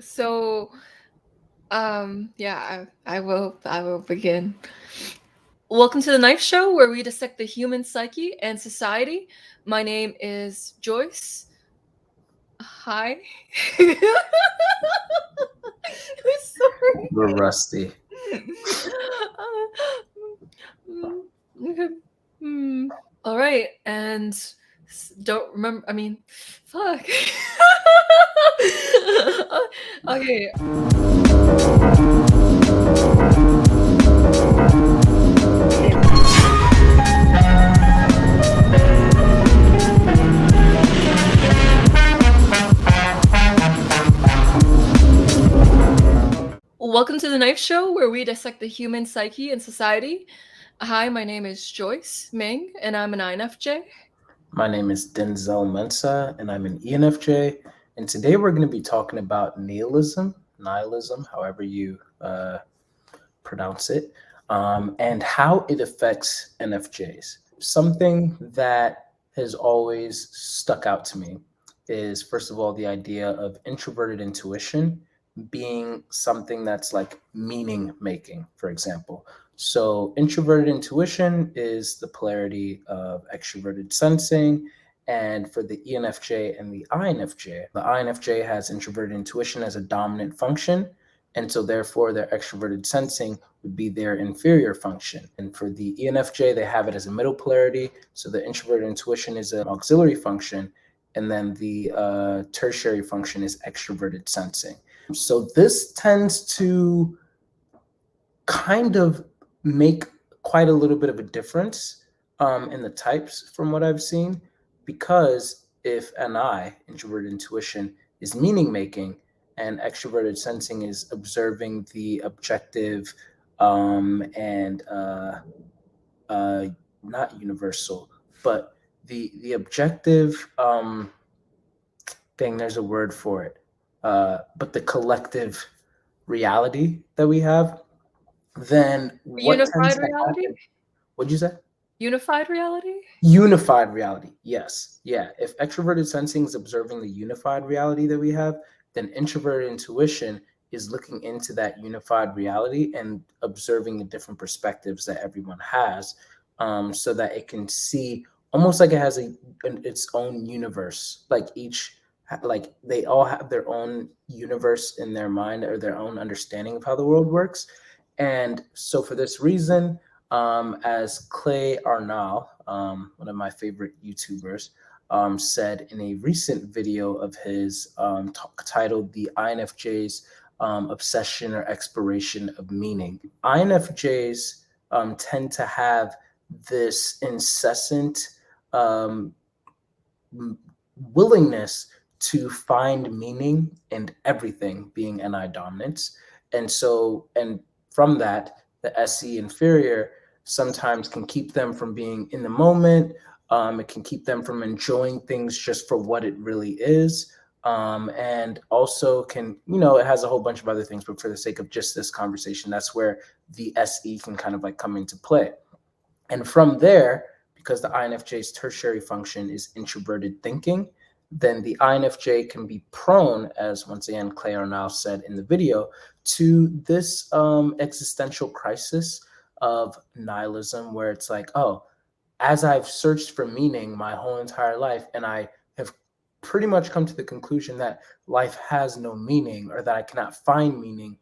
So, I will begin. Welcome to the Knife Show, where we dissect the human psyche and society. My name is Joyce. Hi. I'm sorry. We're rusty. Okay. All right, and don't remember. I mean, fuck. Okay. Welcome to the Knife Show, where we dissect the human psyche and society. Hi, my name is Joyce Ming, and I'm an INFJ. My name is Denzel Mensa, and I'm an ENFJ. And today we're going to be talking about nihilism, however you pronounce it, and how it affects NFJs. Something that has always stuck out to me is, first of all, the idea of introverted intuition being something that's like meaning making, for example. So, introverted intuition is the polarity of extroverted sensing. And for the ENFJ and the INFJ has introverted intuition as a dominant function. And so, therefore, their extroverted sensing would be their inferior function. And for the ENFJ, they have it as a middle polarity. So, the introverted intuition is an auxiliary function. And then the tertiary function is extroverted sensing. So this tends to kind of make quite a little bit of a difference in the types from what I've seen, because if introverted intuition, is meaning making, and extroverted sensing is observing the objective and not universal, but the objective. There's a word for it. But the collective reality that we have, then what tends Unified to reality? happen? What'd you say? Unified reality? Unified reality. Yes. Yeah. If extroverted sensing is observing the unified reality that we have, then introverted intuition is looking into that unified reality and observing the different perspectives that everyone has, so that it can see almost like it has its own universe. Like they all have their own universe in their mind, or their own understanding of how the world works. And so for this reason, as Clay Arnall, one of my favorite YouTubers, said in a recent video of his, titled "The INFJ's Obsession or Exploration of Meaning." INFJs tend to have this incessant willingness to find meaning in everything, being NI dominance. And from that, the SE inferior sometimes can keep them from being in the moment. It can keep them from enjoying things just for what it really is. And also it has a whole bunch of other things, but for the sake of just this conversation, that's where the SE can kind of like come into play. And from there, because the INFJ's tertiary function is introverted thinking, then the INFJ can be prone, as once again Clay Arnall said in the video, to this existential crisis of nihilism, where it's like, oh, as I've searched for meaning my whole entire life, and I have pretty much come to the conclusion that life has no meaning, or that I cannot find meaning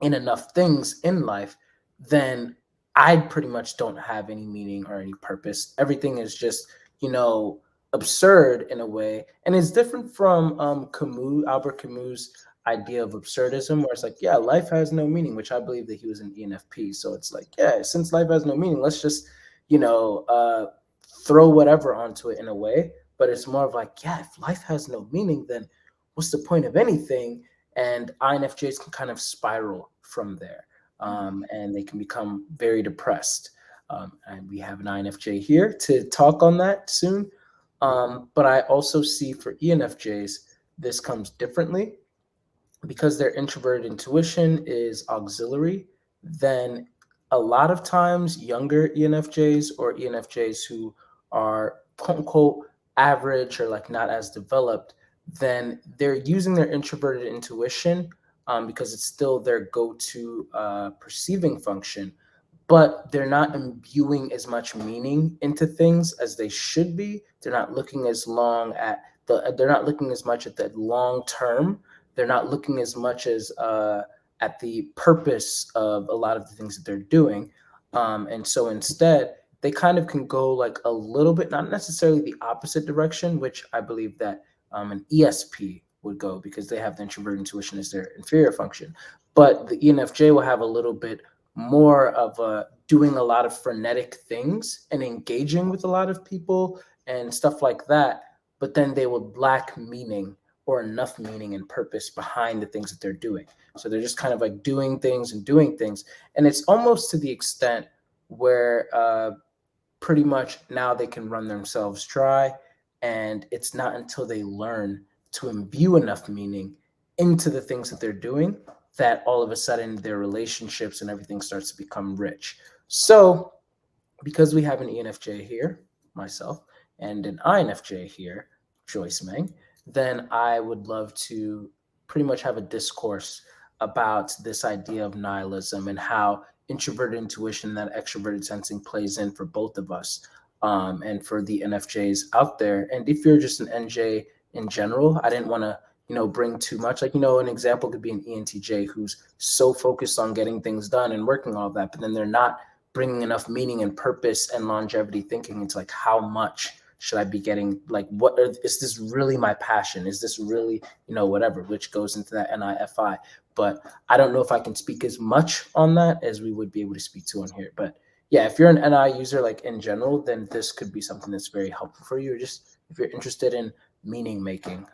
in enough things in life, then I pretty much don't have any meaning or any purpose. Everything is just, absurd in a way. And it's different from Albert Camus' idea of absurdism, where it's like, yeah, life has no meaning, which I believe that he was an ENFP. So it's like, yeah, since life has no meaning, let's just, throw whatever onto it in a way. But it's more of like, yeah, if life has no meaning, then what's the point of anything? And INFJs can kind of spiral from there, and they can become very depressed. And we have an INFJ here to talk on that soon. But I also see for ENFJs, this comes differently, because their introverted intuition is auxiliary. Then a lot of times younger ENFJs, or ENFJs who are quote unquote average or like not as developed, then they're using their introverted intuition because it's still their go-to perceiving function, but they're not imbuing as much meaning into things as they should be. They're not looking as long at they're not looking as much at the long term. They're not looking as much as at the purpose of a lot of the things that they're doing. And so instead, they kind of can go like a little bit, not necessarily the opposite direction, which I believe that an ESP would go because they have the introverted intuition as their inferior function. But the ENFJ will have a little bit more of doing a lot of frenetic things and engaging with a lot of people and stuff like that. But then they will lack meaning or enough meaning and purpose behind the things that they're doing. So they're just kind of like doing things and doing things. And it's almost to the extent where pretty much now they can run themselves dry. And it's not until they learn to imbue enough meaning into the things that they're doing that all of a sudden their relationships and everything starts to become rich. So, because we have an ENFJ here, myself, and an INFJ here, Joyce Meng, then I would love to pretty much have a discourse about this idea of nihilism and how introverted intuition and that extroverted sensing plays in for both of us and for the NFJs out there. And if you're just an NJ in general, I didn't want to bring too much. Like, an example could be an ENTJ who's so focused on getting things done and working all of that, but then they're not bringing enough meaning and purpose and longevity thinking into like how much should I be getting, like is this really my passion, is this really whatever, which goes into that NIFI. But I don't know if I can speak as much on that as we would be able to speak to on here. But yeah, if you're an NI user like in general, then this could be something that's very helpful for you, or just if you're interested in meaning making.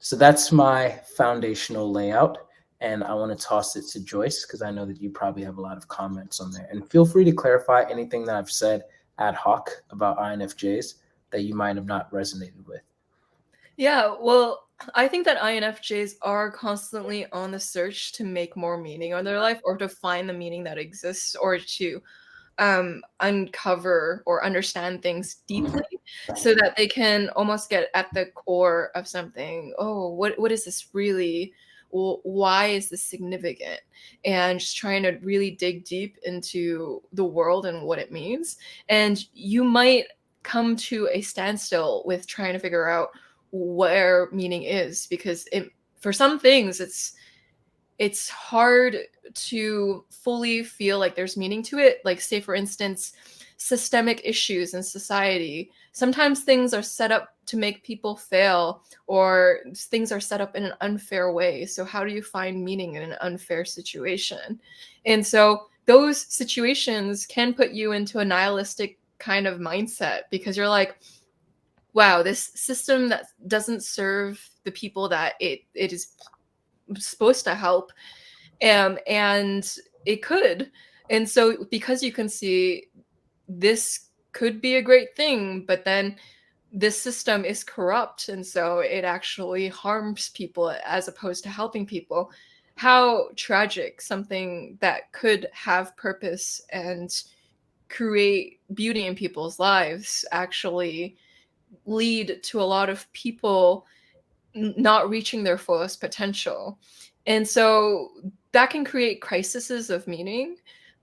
So that's my foundational layout. And I want to toss it to Joyce because I know that you probably have a lot of comments on there. And feel free to clarify anything that I've said ad hoc about INFJs that you might have not resonated with. Yeah, well, I think that INFJs are constantly on the search to make more meaning on their life or to find the meaning that exists or to uncover or understand things deeply so that they can almost get at the core of something. Oh, what is this really? Well, why is this significant? And just trying to really dig deep into the world and what it means. And you might come to a standstill with trying to figure out where meaning is because for some things it's hard to fully feel like there's meaning to it. Like, say, for instance, systemic issues in society. Sometimes things are set up to make people fail, or things are set up in an unfair way. So, how do you find meaning in an unfair situation? And so, those situations can put you into a nihilistic kind of mindset because you're like, wow, this system that doesn't serve the people that it is supposed to help, and it could. And so because you can see this could be a great thing, but then this system is corrupt, and so it actually harms people as opposed to helping people. How tragic something that could have purpose and create beauty in people's lives actually lead to a lot of people not reaching their fullest potential. And so that can create crises of meaning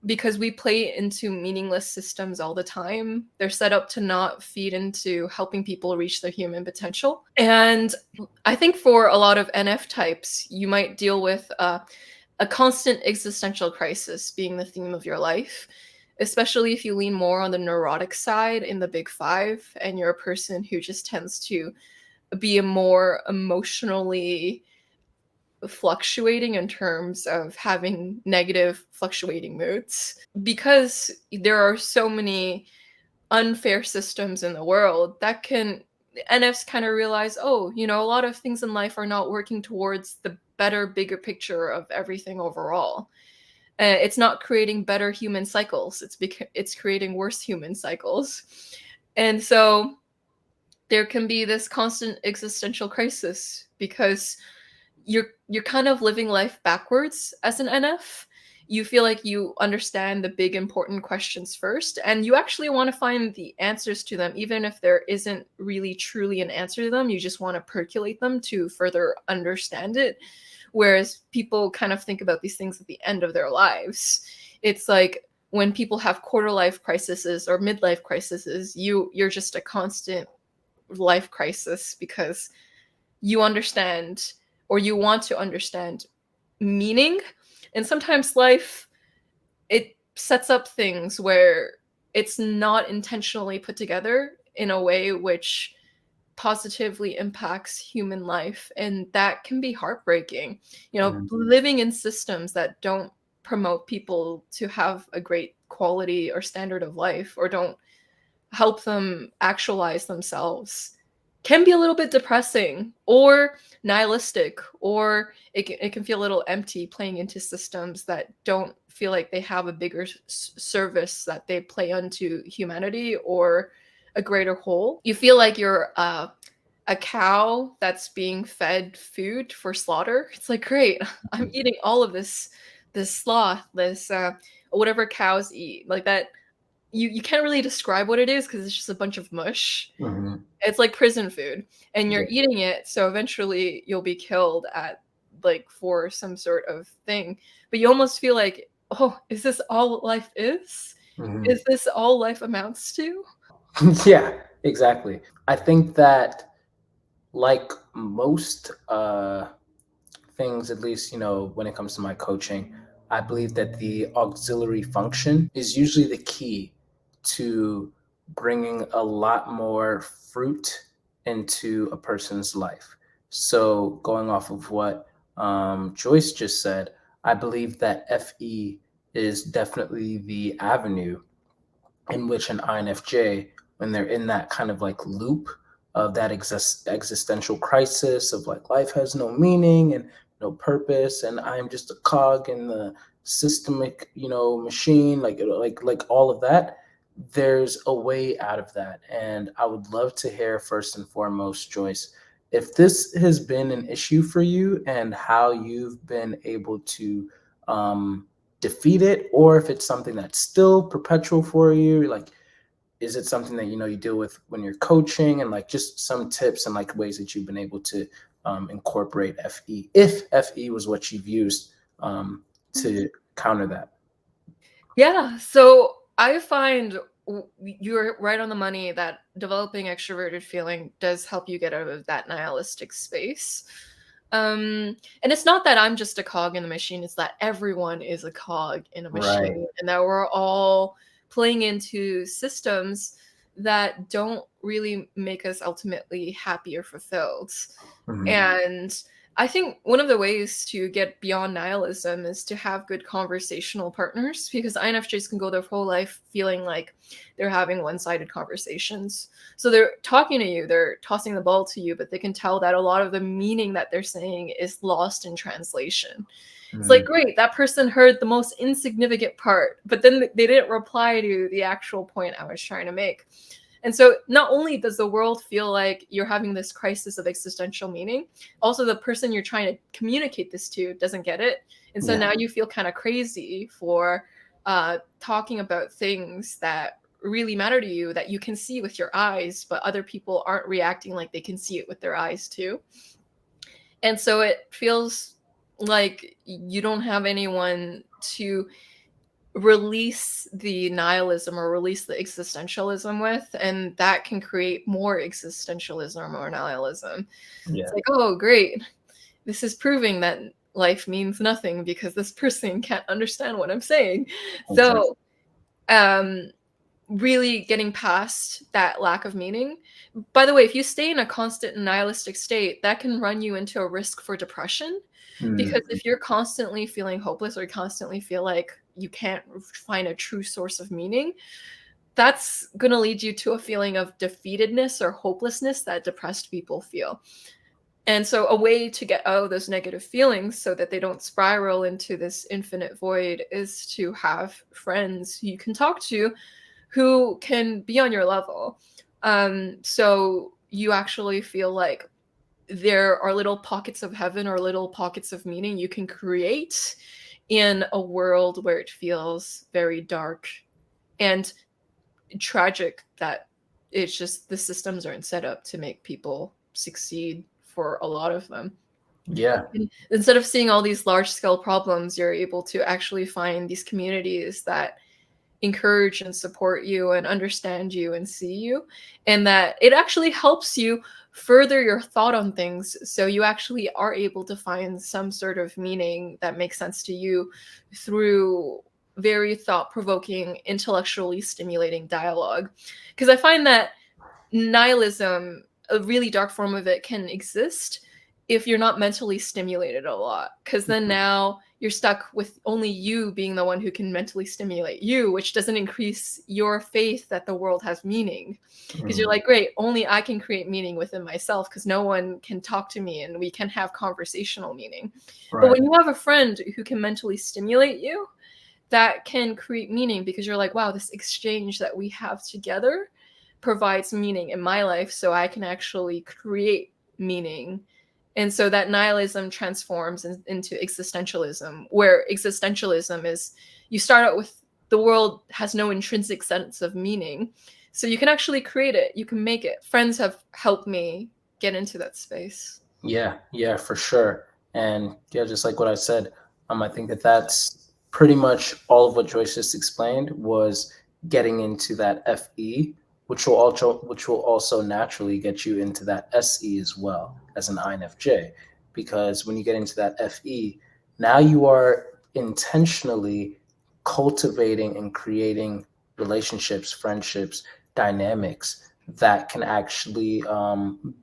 because we play into meaningless systems all the time. They're set up to not feed into helping people reach their human potential. And I think for a lot of NF types, you might deal with a constant existential crisis being the theme of your life, especially if you lean more on the neurotic side in the big five and you're a person who just tends to be a more emotionally fluctuating in terms of having negative fluctuating moods. Because there are so many unfair systems in the world, that can NFs kind of realize, oh, a lot of things in life are not working towards the better, bigger picture of everything overall. It's not creating better human cycles. It's creating worse human cycles. And so there can be this constant existential crisis because you're kind of living life backwards as an NF. you feel like you understand the big important questions first, and you actually want to find the answers to them, even if there isn't really truly an answer to them. You just want to percolate them to further understand it. Whereas people kind of think about these things at the end of their lives. It's like when people have quarter life crises or midlife crises, you're just a constant life crisis because you understand, or you want to understand, meaning. And sometimes life, it sets up things where it's not intentionally put together in a way which positively impacts human life, and that can be heartbreaking. Mhm. Living in systems that don't promote people to have a great quality or standard of life, or don't help them actualize themselves, can be a little bit depressing or nihilistic, or it can feel a little empty playing into systems that don't feel like they have a bigger service that they play unto humanity or a greater whole. You feel like you're a cow that's being fed food for slaughter. It's like, great, I'm eating all of this sloth, this whatever cows eat, like that. You can't really describe what it is because it's just a bunch of mush. Mhm. It's like prison food, and you're Yeah. eating it, so eventually you'll be killed at, like, for some sort of thing. But you almost feel like, oh, is this all life is? Mhm. Is this all life amounts to? Yeah, exactly. I think that, like most things, at least, when it comes to my coaching, I believe that the auxiliary function is usually the key to bringing a lot more fruit into a person's life. So, going off of what Joyce just said, I believe that FE is definitely the avenue in which an INFJ, when they're in that kind of like loop of that existential crisis of like life has no meaning and no purpose, and I'm just a cog in the systemic, machine, like all of that. There's a way out of that, and I would love to hear first and foremost, Joyce, if this has been an issue for you and how you've been able to defeat it, or if it's something that's still perpetual for you. Like, is it something that you deal with when you're coaching, and like just some tips and like ways that you've been able to incorporate FE, if FE was what you've used to counter that. Yeah, so I find you're right on the money that developing extroverted feeling does help you get out of that nihilistic space. And it's not that I'm just a cog in the machine, it's that everyone is a cog in a Right. machine, and that we're all playing into systems that don't really make us ultimately happy or fulfilled. Mhm. And I think one of the ways to get beyond nihilism is to have good conversational partners, because INFJs can go their whole life feeling like they're having one sided conversations. So they're talking to you, they're tossing the ball to you, but they can tell that a lot of the meaning that they're saying is lost in translation. It's like, Mhm. great, that person heard the most insignificant part, but then they didn't reply to the actual point I was trying to make. And so not only does the world feel like you're having this crisis of existential meaning, also the person you're trying to communicate this to doesn't get it. And so Yeah. now you feel kind of crazy for talking about things that really matter to you, that you can see with your eyes, but other people aren't reacting like they can see it with their eyes too. And so it feels like you don't have anyone to release the nihilism or release the existentialism with, and that can create more existentialism or nihilism. It's Yeah. like, oh, great, this is proving that life means nothing because this person can't understand what I'm saying. Exactly. So um really getting past that lack of meaning. By the way, if you stay in a constant nihilistic state, that can run you into a risk for depression. Because Mhm. if you're constantly feeling hopeless or you constantly feel like you can't find a true source of meaning, that's going to lead you to a feeling of defeatedness or hopelessness that depressed people feel. And so, a way to get out of those negative feelings so that they don't spiral into this infinite void is to have friends you can talk to who can be on your level. So you actually feel like there are little pockets of heaven or little pockets of meaning you can create in a world where it feels very dark and tragic, that it's just the systems aren't set up to make people succeed for a lot of them. Yeah. And instead of seeing all these large scale problems, you're able to actually find these communities that encourage and support you and understand you and see you, and that it actually helps you further your thought on things, so you actually are able to find some sort of meaning that makes sense to you through very thought provoking, intellectually stimulating dialogue. Because I find that nihilism, a really dark form of it, can exist if you're not mentally stimulated a lot. Because then now you're stuck with only you being the one who can mentally stimulate you, which doesn't increase your faith that the world has meaning. Because you're Mm, like, great, only I can create meaning within myself because no one can talk to me and we can have conversational meaning. But right. when you have a friend who can mentally stimulate you, that can create meaning because you're like, wow, this exchange that we have together provides meaning in my life, so I can actually create meaning. And so that nihilism transforms into existentialism, where existentialism is you start out with the world has no intrinsic sense of meaning. So you can actually create it, you can make it. Friends have helped me get into that space. Yeah, yeah, for sure. And yeah, just like what I said, I think that that's pretty much all of what Joyce just explained was getting into that FE, which will also naturally get you into that SE as well as an INFJ. Because when you get into that FE, now you are intentionally cultivating and creating relationships, friendships, dynamics that can actually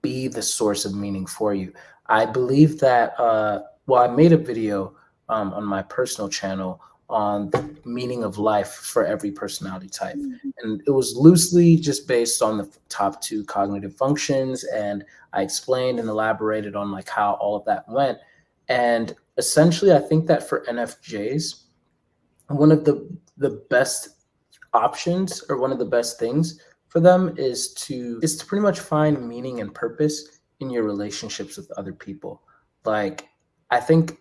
be the source of meaning for you. I believe that, well, I made a video on my personal channel on the meaning of life for every personality type. And it was loosely just based on the top two cognitive functions. And I explained and elaborated on like how all of that went. And essentially, I think that for NFJs, one of the best options or one of the best things for them is to pretty much find meaning and purpose in your relationships with other people. Like I think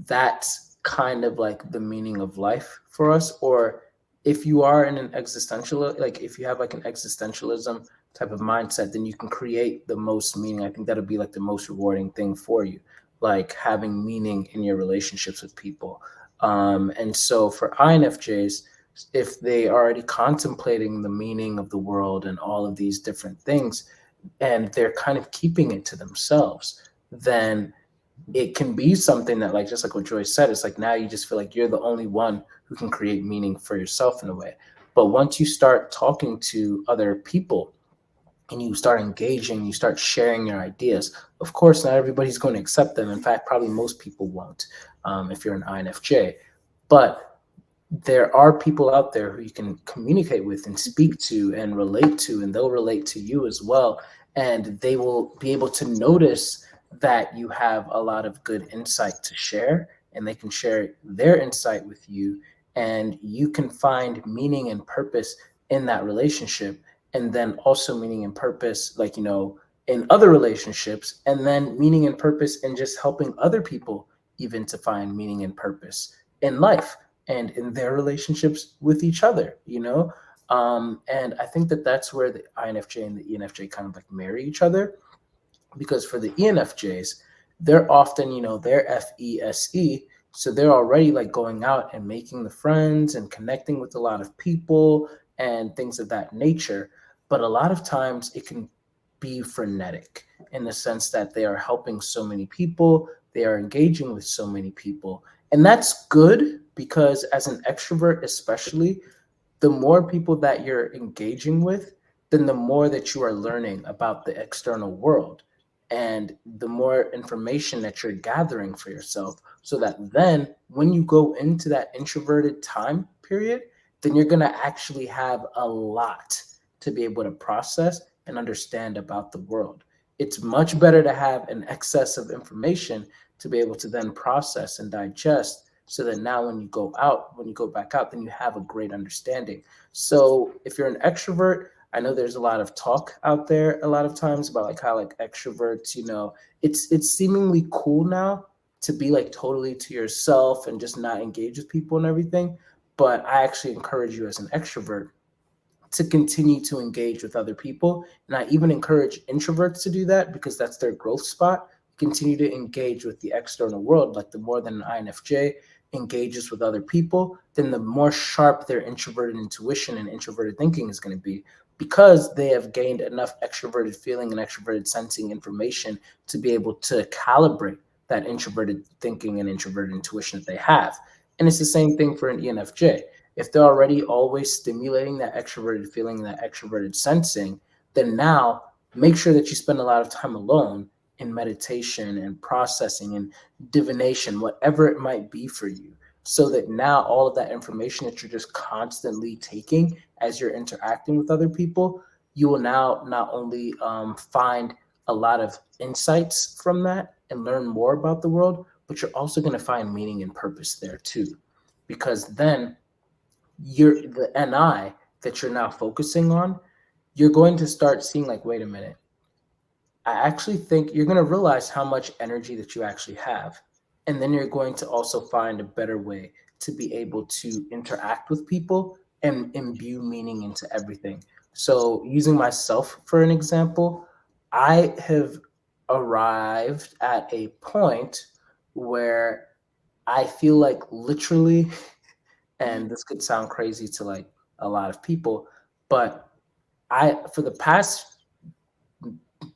that's kind of like the meaning of life for us. Or if you are in an existential, like if you have like an existentialism type of mindset, then you can create the most meaning. I think that'll be like the most rewarding thing for you, like having meaning in your relationships with people. And so for INFJs, if they are already contemplating the meaning of the world and all of these different things, and they're kind of keeping it to themselves, then it can be something that, like, just like what Joyce said, it's like now you just feel like you're the only one who can create meaning for yourself in a way. But once you start talking to other people and you start engaging, you start sharing your ideas, of course, not everybody's going to accept them. In fact, probably most people won't, if you're an INFJ. But there are people out there who you can communicate with and speak to and relate to, and they'll relate to you as well. And they will be able to notice that you have a lot of good insight to share, and they can share their insight with you. And you can find meaning and purpose in that relationship. And then also meaning and purpose, like, in other relationships, and then meaning and purpose in just helping other people even to find meaning and purpose in life and in their relationships with each other. And I think that that's where the INFJ and the ENFJ kind of like marry each other, because for the ENFJs, they're often, they're FESE, so they're already like going out and making the friends and connecting with a lot of people and things of that nature. But a lot of times it can be frenetic in the sense that they are helping so many people, they are engaging with so many people. And that's good because as an extrovert, especially, the more people that you're engaging with, then the more that you are learning about the external world and the more information that you're gathering for yourself. So that then when you go into that introverted time period, then you're going to actually have a lot to be able to process and understand about the world. It's much better to have an excess of information to be able to then process and digest, so that now when you go back out, then you have a great understanding. So if you're an extrovert, I know there's a lot of talk out there a lot of times about like how like extroverts, it's seemingly cool now to be like totally to yourself and just not engage with people and everything. But I actually encourage you as an extrovert to continue to engage with other people. And I even encourage introverts to do that because that's their growth spot. Continue to engage with the external world. Like the more that an INFJ engages with other people, then the more sharp their introverted intuition and introverted thinking is going to be because they have gained enough extroverted feeling and extroverted sensing information to be able to calibrate that introverted thinking and introverted intuition that they have. And it's the same thing for an ENFJ. If they're already always stimulating that extroverted feeling, that extroverted sensing, then now make sure that you spend a lot of time alone in meditation and processing and divination, whatever it might be for you, so that now all of that information that you're just constantly taking as you're interacting with other people, you will now not only find a lot of insights from that and learn more about the world, but you're also going to find meaning and purpose there too. Because then you're the NI that you're now focusing on, you're going to start seeing like, wait a minute, I actually think you're going to realize how much energy that you actually have. And then you're going to also find a better way to be able to interact with people and imbue meaning into everything. So, using myself for an example, I have arrived at a point where I feel like literally, and this could sound crazy to like a lot of people, but for the past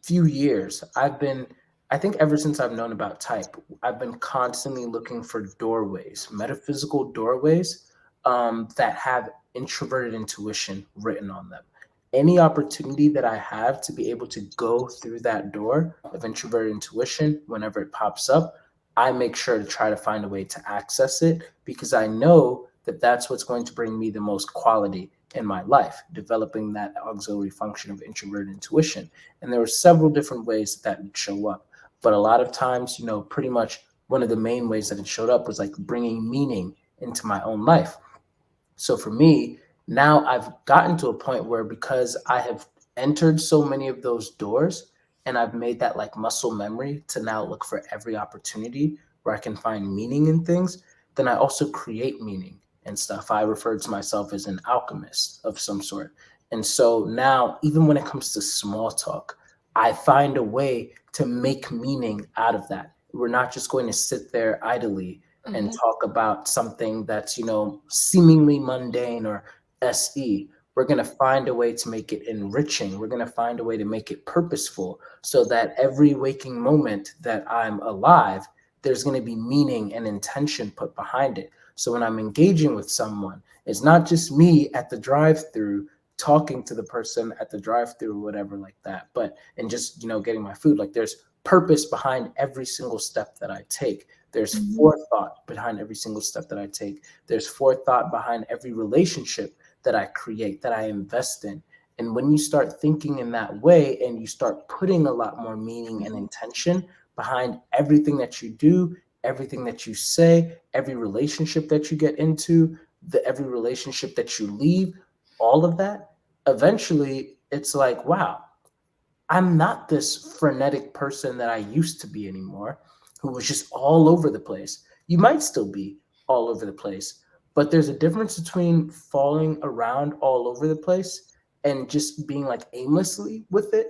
few years, I think ever since I've known about type, I've been constantly looking for doorways, metaphysical doorways that have introverted intuition written on them. Any opportunity that I have to be able to go through that door of introverted intuition, whenever it pops up, I make sure to try to find a way to access it because I know that that's what's going to bring me the most quality in my life, developing that auxiliary function of introverted intuition. And there were several different ways that would show up. But a lot of times, pretty much one of the main ways that it showed up was like bringing meaning into my own life. So for me, now I've gotten to a point where because I have entered so many of those doors and I've made that like muscle memory to now look for every opportunity where I can find meaning in things, then I also create meaning and stuff. I refer to myself as an alchemist of some sort. And so now, even when it comes to small talk, I find a way to make meaning out of that. We're not just going to sit there idly and Mhm. talk about something that's, seemingly mundane or SE. We're going to find a way to make it enriching. We're going to find a way to make it purposeful so that every waking moment that I'm alive, there's going to be meaning and intention put behind it. So when I'm engaging with someone, it's not just me at the drive-through talking to the person at the drive-through or whatever like that, but and just, getting my food. Like there's purpose behind every single step that I take. There's Mhm. forethought behind every single step that I take. There's forethought behind every relationship that I create, that I invest in. And when you start thinking in that way and you start putting a lot more meaning and Mhm. intention behind everything that you do, everything that you say, every relationship that you get into, every relationship that you leave, all of that, eventually it's like, wow, I'm not this frenetic person that I used to be anymore, who was just all over the place. You might still be all over the place, but there's a difference between falling around all over the place and just being like aimlessly with it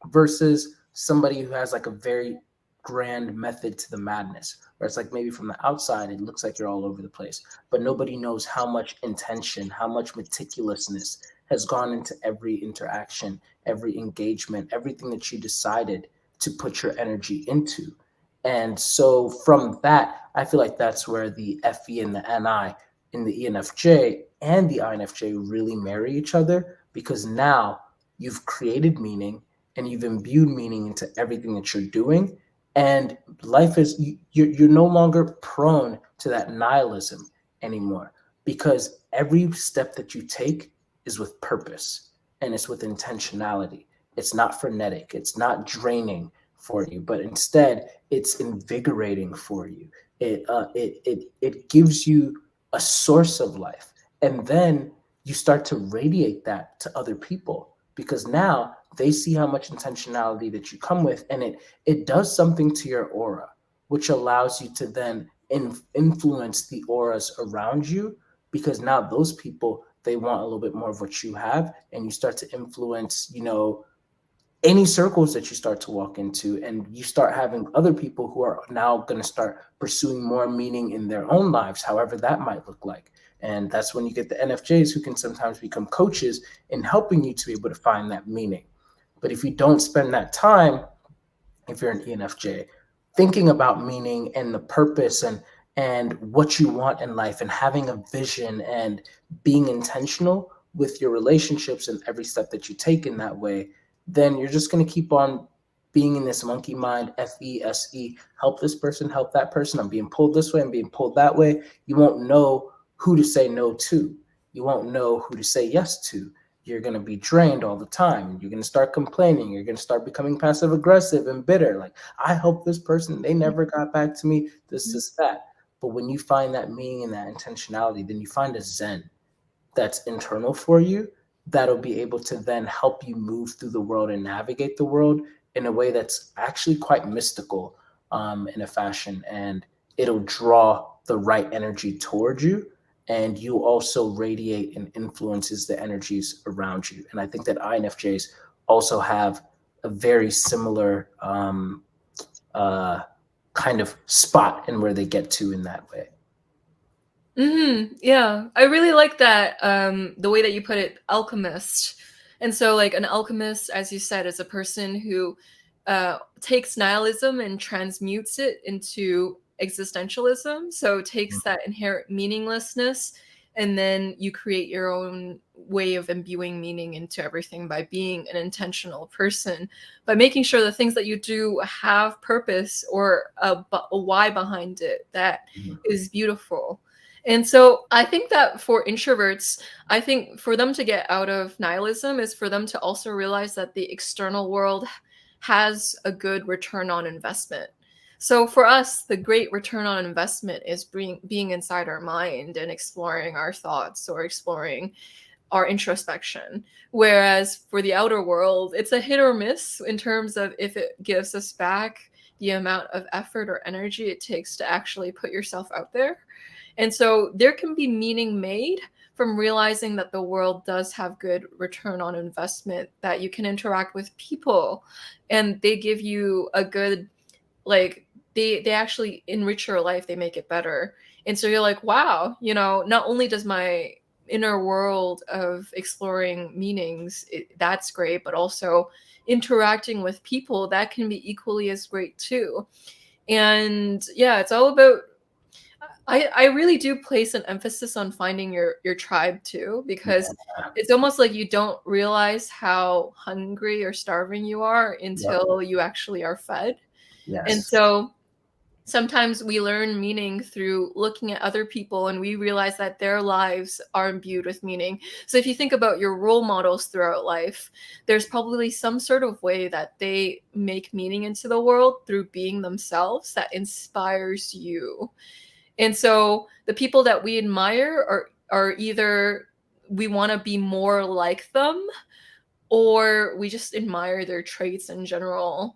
versus somebody who has like a very grand method to the madness, where it's like maybe from the outside it looks like you're all over the place, but nobody knows how much intention, how much meticulousness has gone into every interaction, every engagement, everything that you decided to put your energy into. And so from that, I feel like that's where the FE and the NI in the ENFJ and the INFJ really marry each other because now you've created meaning and you've imbued meaning into everything that you're doing. And life is, you're no longer prone to that nihilism anymore because every step that you take is with purpose and it's with intentionality. It's not frenetic, it's not draining for you, but instead it's invigorating for you. It gives you a source of life. And then you start to radiate that to other people because now they see how much intentionality that you come with and it does something to your aura. which allows you to then influence the auras around you, because now those people, they want a little bit more of what you have, and you start to influence, any circles that you start to walk into, and you start having other people who are now going to start pursuing more meaning in their own lives, however that might look like. And that's when you get the NFJs, who can sometimes become coaches in helping you to be able to find that meaning. But if you don't spend that time, if you're an ENFJ, thinking about meaning and the purpose and what you want in life, and having a vision and being intentional with your relationships and every step that you take in that way, then you're just going to keep on being in this monkey mind, FESE, help this person, help that person. I'm being pulled this way, I'm being pulled that way. You won't know who to say no to. You won't know who to say yes to. You're going to be drained all the time. You're going to start complaining. You're going to start becoming passive aggressive and bitter. Like, I helped this person, they never got back to me, this, that. But when you find that meaning and that intentionality, then you find a zen that's internal for you, that'll be able to then help you move through the world and navigate the world in a way that's actually quite mystical, in a fashion. And it'll draw the right energy towards you, and you also radiate and influences the energies around you. And I think that INFJs also have a very similar uh, kind of spot in where they get to in that way. Yeah, I really like that. The way that you put it, alchemist. And so, like, an alchemist, as you said, is a person who takes nihilism and transmutes it into existentialism. So takes that inherent meaninglessness, and then you create your own way of imbuing meaning into everything by being an intentional person, by making sure the things that you do have purpose, or a why behind it that is beautiful. And so I think that for introverts, I think for them to get out of nihilism is for them to also realize that the external world has a good return on investment. So for us, the great return on investment is being inside our mind and exploring our thoughts, or exploring our introspection. Whereas for the outer world, it's a hit or miss in terms of if it gives us back the amount of effort or energy it takes to actually put yourself out there. And so there can be meaning made from realizing that the world does have good return on investment, that you can interact with people and they give you a good, like, they actually enrich your life, they make it better. And so you're like, wow, not only does my inner world of exploring meanings, that's great, but also interacting with people, that can be equally as great too. And yeah, it's all about, I really do place an emphasis on finding your tribe too, because Yeah. it's almost like you don't realize how hungry or starving you are Yep. until you actually are fed. And Yes. so sometimes we learn meaning through looking at other people, and we realize that their lives are imbued with meaning. So if you think about your role models throughout life, there's probably some sort of way that they make meaning into the world through being themselves that inspires you. And so the people that we admire are either we want to be more like them, or we just admire their traits in general,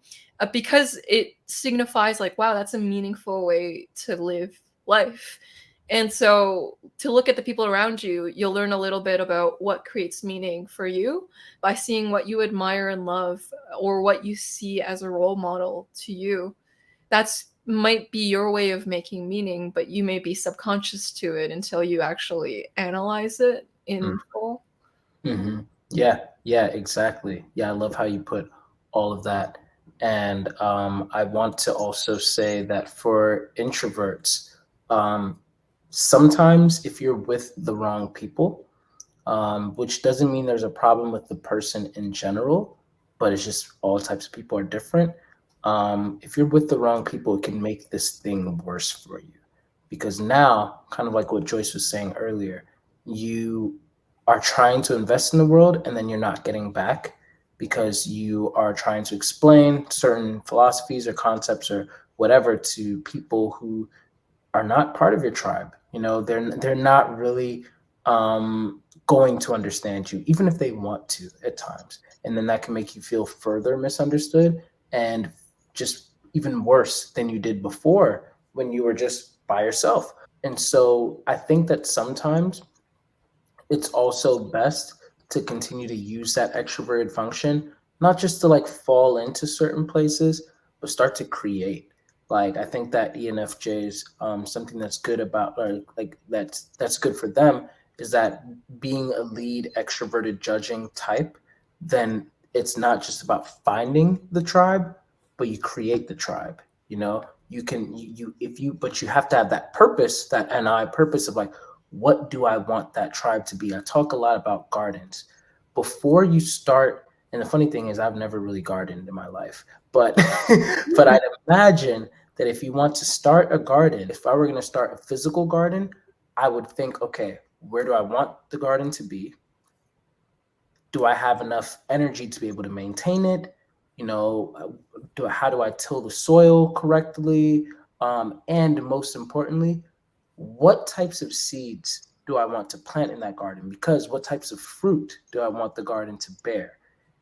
because it signifies, like, wow, that's a meaningful way to live life. And so to look at the people around you, you'll learn a little bit about what creates meaning for you by seeing what you admire and love, or what you see as a role model to you. That's might be your way of making meaning, but you may be subconscious to it until you actually analyze it in full. Mm-hmm. Yeah, yeah, exactly. Yeah, I love how you put all of that. And I want to also say that for introverts, um, sometimes if you're with the wrong people, which doesn't mean there's a problem with the person in general, but it's just all types of people are different. If you're with the wrong people, it can make this thing worse for you, because now, kind of like what Joyce was saying earlier, you are trying to invest in the world and then you're not getting back, because you are trying to explain certain philosophies or concepts or whatever to people who are not part of your tribe. They're not really going to understand you, even if they want to at times. And then that can make you feel further misunderstood and just even worse than you did before when you were just by yourself. And so I think that sometimes it's also best to continue to use that extroverted function, not just to like fall into certain places, but start to create. Like I think that ENFJs, something that's good about like that's good for them is that being a lead extroverted judging type, then it's not just about finding the tribe, but you create the tribe. You know, you can you if you but you have to have that purpose, that NI purpose of like, what do I want that tribe to be? I talk a lot about gardens. Before you start, and the funny thing is I've never really gardened in my life, but but I'd imagine that if you want to start a garden, if I were going to start a physical garden, I would think, okay, where do I want the garden to be? Do I have enough energy to be able to maintain it? You know, how do I till the soil correctly? And most importantly, what types of seeds do I want to plant in that garden? Because what types of fruit do I want the garden to bear?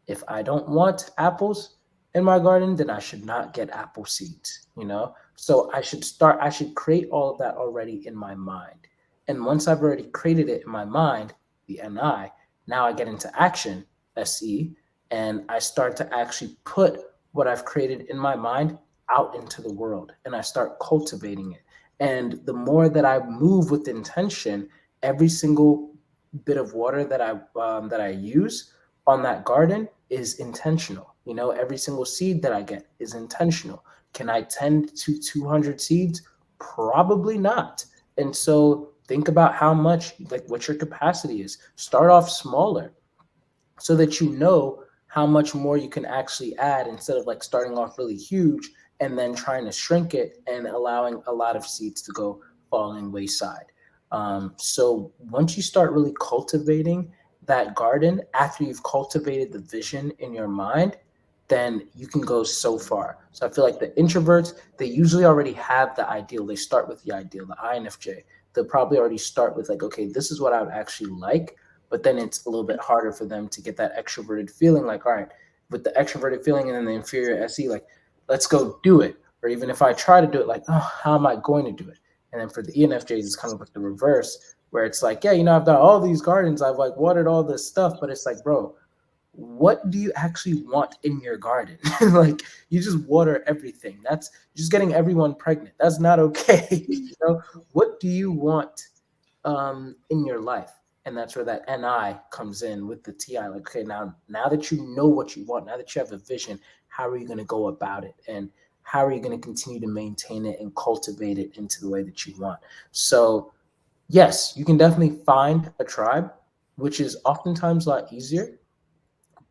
If I don't want apples in my garden, then I should not get apple seeds, you know? So I should create all of that already in my mind. And once I've already created it in my mind, the NI, now I get into action, SE, and I start to actually put what I've created in my mind out into the world and I start cultivating it. And the more that I move with intention, every single bit of water that I use on that garden is intentional. You know, every single seed that I get is intentional. Can I tend to 200 seeds? Probably not. And so think about how much, like what your capacity is. Start off smaller so that you know how much more you can actually add instead of like starting off really huge and then trying to shrink it and allowing a lot of seeds to go falling wayside. So once you start really cultivating that garden, after you've cultivated the vision in your mind, then you can go so far. So I feel like the introverts, they usually already have the ideal. They start with the ideal, the INFJ. They'll probably already start with like, okay, this is what I would actually like, but then it's a little bit harder for them to get that extroverted feeling like, all right, with the extroverted feeling and then the inferior SE, like, let's go do it. Or even if I try to do it, like, oh, how am I going to do it? And then for the ENFJs, it's kind of like the reverse, where it's like, yeah, you know, I've done all these gardens, I've like watered all this stuff, but it's like, bro, what do you actually want in your garden? Like you just water everything. That's just getting everyone pregnant. That's not okay. You know, what do you want in your life? And that's where that NI comes in with the TI. Like, okay, now that you know what you want, now that you have a vision, how are you going to go about it? And how are you going to continue to maintain it and cultivate it into the way that you want? So, yes, you can definitely find a tribe, which is oftentimes a lot easier,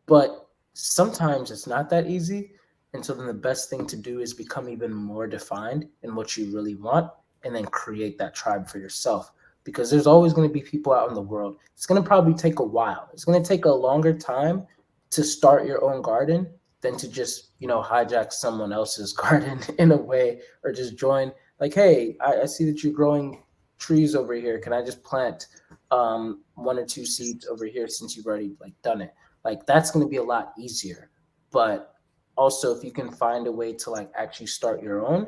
but sometimes it's not that easy. And so then the best thing to do is become even more defined in what you really want and then create that tribe for yourself. Because there's always going to be people out in the world. It's going to probably take a while. It's going to take a longer time to start your own garden than to just, you know, hijack someone else's garden in a way or just join like, hey, I see that you're growing trees over here. Can I just plant one or two seeds over here since you've already like done it? Like that's going to be a lot easier. But also if you can find a way to like actually start your own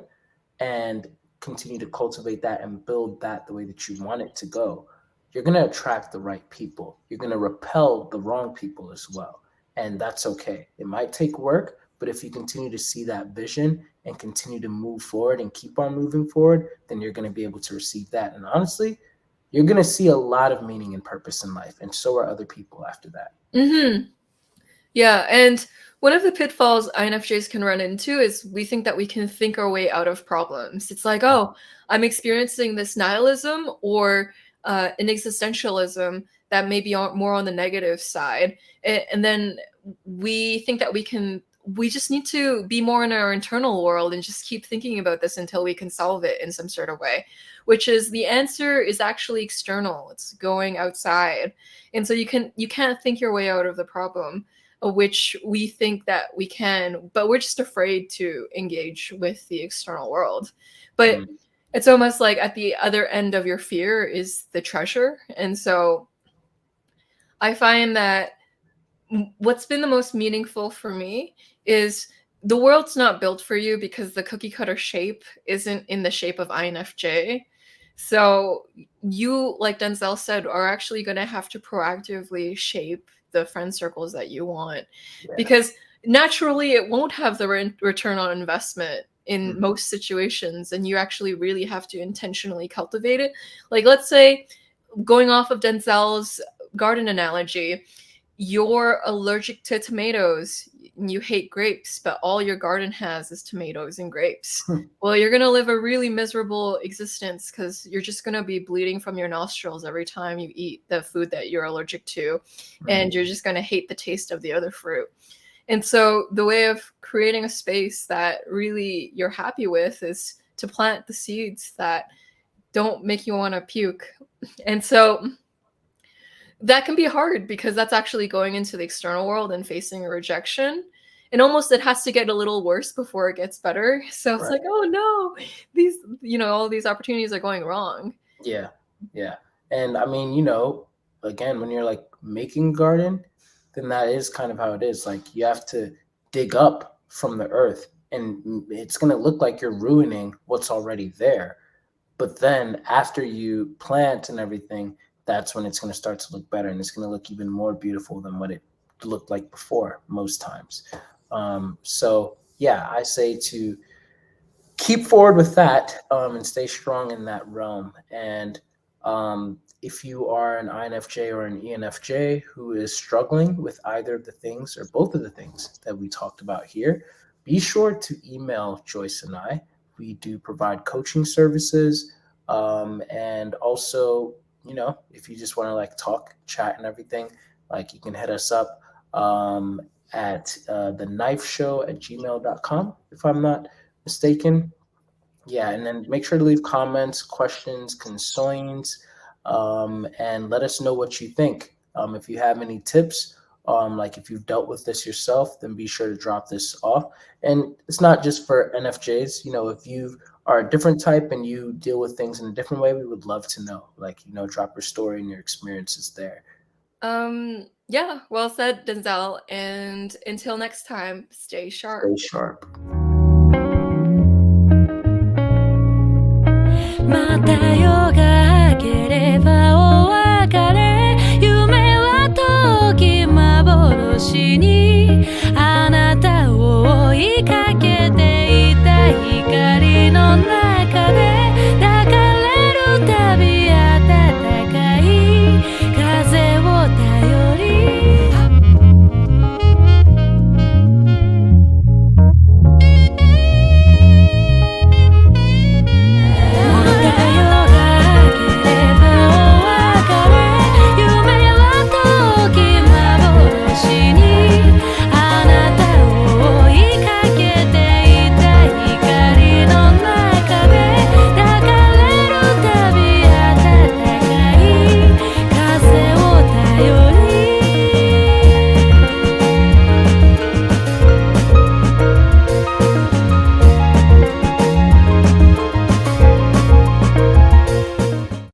and continue to cultivate that and build that the way that you want it to go, you're going to attract the right people. You're going to repel the wrong people as well. And that's okay. It might take work, but if you continue to see that vision and continue to move forward and keep on moving forward, then you're going to be able to receive that. And honestly, you're going to see a lot of meaning and purpose in life. And so are other people after that. Mm-hmm. Yeah, and one of the pitfalls INFJs can run into is we think that we can think our way out of problems. It's like, oh, I'm experiencing this nihilism or an existentialism that may be more on the negative side. And then we think that we just need to be more in our internal world and just keep thinking about this until we can solve it in some sort of way, which is the answer is actually external. It's going outside. And so you can't think your way out of the problem, which we think that we can, but we're just afraid to engage with the external world. But Mm. it's almost like at the other end of your fear is the treasure. And so I find that what's been the most meaningful for me is the world's not built for you because the cookie cutter shape isn't in the shape of INFJ. So you, like Denzel said, are actually going to have to proactively shape the friend circles that you want, Yeah. because naturally it won't have the return on investment in Mhm. most situations, and you actually really have to intentionally cultivate it. Like, let's say, going off of Denzel's garden analogy, you're allergic to tomatoes, you hate grapes, but all your garden has is tomatoes and grapes. Well, you're going to live a really miserable existence because you're just going to be bleeding from your nostrils every time you eat the food that you're allergic to, Right. and you're just going to hate the taste of the other fruit. And so the way of creating a space that really you're happy with is to plant the seeds that don't make you want to puke. And so that can be hard because that's actually going into the external world and facing a rejection. And almost it has to get a little worse before it gets better. So it's Right. like, oh no, these, all these opportunities are going wrong. Yeah. Yeah. And I mean, again, when you're like making a garden, then that is kind of how it is. Like you have to dig up from the earth, and it's going to look like you're ruining what's already there. But then after you plant and everything, that's when it's going to start to look better, and it's going to look even more beautiful than what it looked like before most times. So yeah, I say to keep forward with that, and stay strong in that realm. And if you are an INFJ or an ENFJ who is struggling with either of the things or both of the things that we talked about here, be sure to email Joyce and I. We do provide coaching services. And also, if you just want to like talk, chat, and everything, like you can hit us up at the knife show at gmail.com, if I'm not mistaken. Yeah, and then make sure to leave comments, questions, concerns, and let us know what you think. If you have any tips, like if you've dealt with this yourself, then be sure to drop this off. And it's not just for NFJs. If you are a different type and you deal with things in a different way, we would love to know. Like, drop your story and your experiences there. Yeah, well said, Denzel. And until next time, stay sharp. Stay sharp. また夜が明ければお別れ夢は遠き幻にあなたを追いかけ